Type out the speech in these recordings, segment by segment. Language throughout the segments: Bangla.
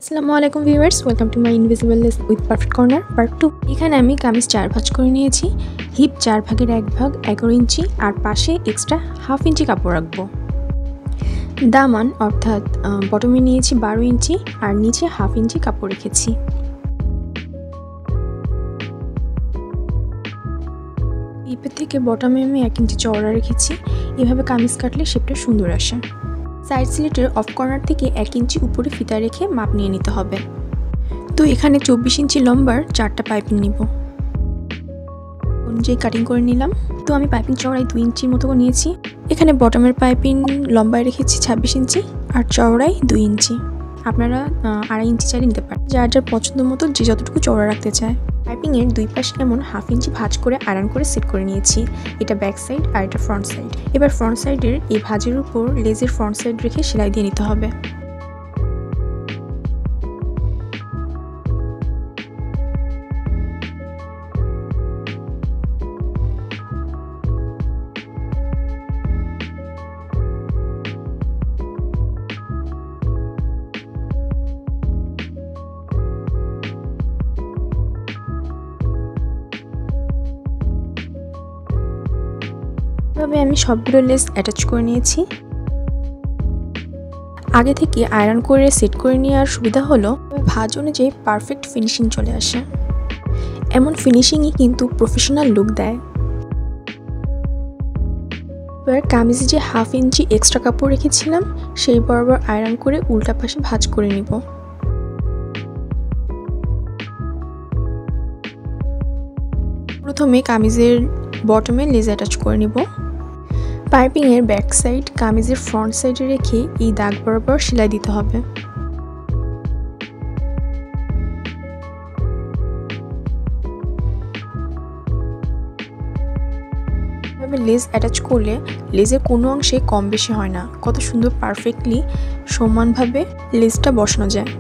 আসসালামু আলাইকুম viewers, welcome to my invisible less with perfect corner part 2। এখানে আমি কামিজ 4 ভাঁজ করে নিয়েছি। হিপ 4 ভাগের 1 ভাগ 11 ইঞ্চি আর পাশে এক্সট্রা হাফ ইঞ্চি কাপড় রাখবো। দামান অর্থাৎ বটমে নিয়েছি 12 ইঞ্চি আর নিচে হাফ ইঞ্চি কাপড় রেখেছি। হিপের থেকে বটমে আমি 1 ইঞ্চি চওড়া রেখেছি। এভাবে কামিজ কাটলে শেপটা সুন্দর আসে। সাইড স্লিটের অফ কর্নার থেকে 1 ইঞ্চি উপরে ফিতা রেখে মাপ নিয়ে নিতে হবে। তো এখানে 24 ইঞ্চি লম্বার 4টা পাইপিং নিব, অনুযায়ী কাটিং করে নিলাম। তো আমি পাইপিং চওড়ায় 2 ইঞ্চির মতো নিয়েছি। এখানে বটমের পাইপিং লম্বায় রেখেছি 26 ইঞ্চি আর চওড়ায় 2 ইঞ্চি। আপনারা 2.5 ইঞ্চি চাইলে নিতে পারেন, যার যার পছন্দ মতো যে যতটুকু চওড়া রাখতে চায়। পাইপিংয়ের দুই পাশে এমন হাফ ইঞ্চি ভাঁজ করে আয়রন করে সেট করে নিয়েছি। এটা ব্যাক সাইড আর এটা ফ্রন্ট সাইড। এবার ফ্রন্ট সাইডের এই ভাঁজের উপর লেজের ফ্রন্ট সাইড রেখে সেলাই দিয়ে নিতে হবে। এভাবে আমি সবগুলো লেস অ্যাটাচ করে নিয়েছি। আগে থেকে আয়রন করে সেট করে নেওয়ার সুবিধা হলো ভাঁজ অনুযায়ী পারফেক্ট ফিনিশিং চলে আসে। এমন ফিনিশিংই কিন্তু প্রফেশনাল লুক দেয়। এবার কামিজে যে হাফ ইঞ্চি এক্সট্রা কাপড় রেখেছিলাম সেই বরাবর আয়রন করে উল্টা পাশে ভাঁজ করে নিব। প্রথমে কামিজের বটমে লেজ অ্যাটাচ করে নিব। পাইপিংয়ের ব্যাক সাইড কামিজের ফ্রন্ট সাইডে রেখে এই দাগ বরাবর সেলাই দিতে হবে। এভাবে লেজ অ্যাটাচ করলে লেজের কোনো অংশে কম বেশি হয় না, কত সুন্দর পারফেক্টলি সমানভাবে লেজটা বসানো যায়।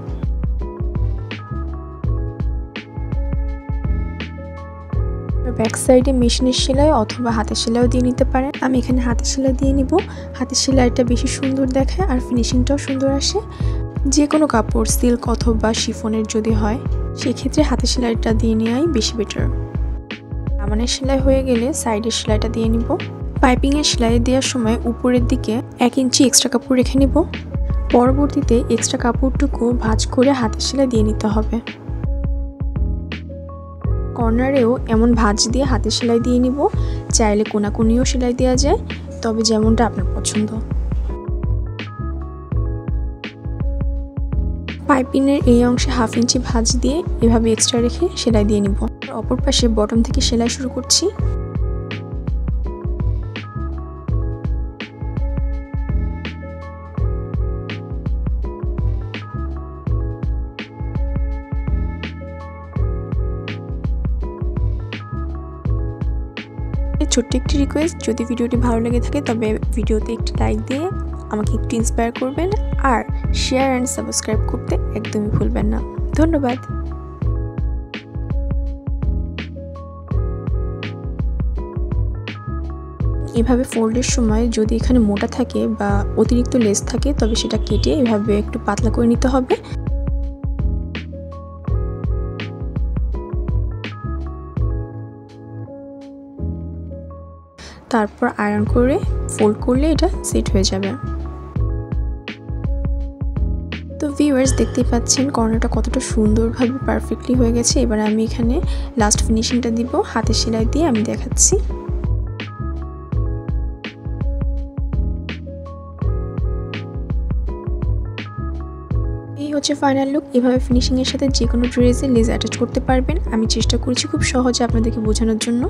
ব্যাক সাইডে মেশিনের সেলাই অথবা হাতের সেলাইও দিয়ে নিতে পারেন। আমি এখানে হাতের সেলাই দিয়ে নিব। হাতের সেলাইটা বেশি সুন্দর দেখায় আর ফিনিশিংটাও সুন্দর আসে। যে কোনো কাপড় সিল্ক অথবা শিফনের যদি হয় সেক্ষেত্রে হাতের সেলাইটা দিয়ে নেওয়াই বেশি বেটার। দামানের সেলাই হয়ে গেলে সাইডের সেলাইটা দিয়ে নিব। পাইপিংয়ের সেলাই দেওয়ার সময় উপরের দিকে 1 ইঞ্চি এক্সট্রা কাপড় রেখে নিব। পরবর্তীতে এক্সট্রা কাপড়টুকু ভাঁজ করে হাতের সেলাই দিয়ে নিতে হবে। কর্নারেও এমন ভাঁজ দিয়ে হাতের সেলাই দিয়ে নিব। চাইলে কোনাকুনিও সেলাই দেওয়া যায়, তবে যেমনটা আপনার পছন্দ। পাইপিংয়ের এই অংশে হাফ ইঞ্চি ভাঁজ দিয়ে এভাবে এক্সট্রা রেখে সেলাই দিয়ে নিব। অপর পাশে বটম থেকে সেলাই শুরু করছি। ছোট্ট একটি রিকোয়েস্ট, যদি ভিডিওটি ভালো লেগে থাকে তবে ভিডিওতে একটি লাইক দিয়ে আমাকে একটু ইন্সপায়ার করবেন আর শেয়ার অ্যান্ড সাবস্ক্রাইব করতে একদমই ভুলবেন না। ধন্যবাদ। এভাবে ফোল্ডের সময় যদি এখানে মোটা থাকে বা অতিরিক্ত লেস থাকে তবে সেটা কেটে এভাবে একটু পাতলা করে নিতে হবে। তারপর আয়রন করে ফোল্ড করলে এটা সেট হয়ে যাবে। তো ভিউয়ার্স, দেখতেই পাচ্ছেন কর্নারটা কতটা সুন্দরভাবে পারফেক্টলি হয়ে গেছে। এবার আমি এখানে লাস্ট ফিনিশিংটা দিব হাতের সেলাই দিয়ে, আমি দেখাচ্ছি। এই হচ্ছে ফাইনাল লুক। এভাবে ফিনিশিংয়ের সাথে যে কোনো ড্রেসে লেস অ্যাটাচ করতে পারবেন। আমি চেষ্টা করেছি খুব সহজে আপনাদেরকে বোঝানোর জন্য।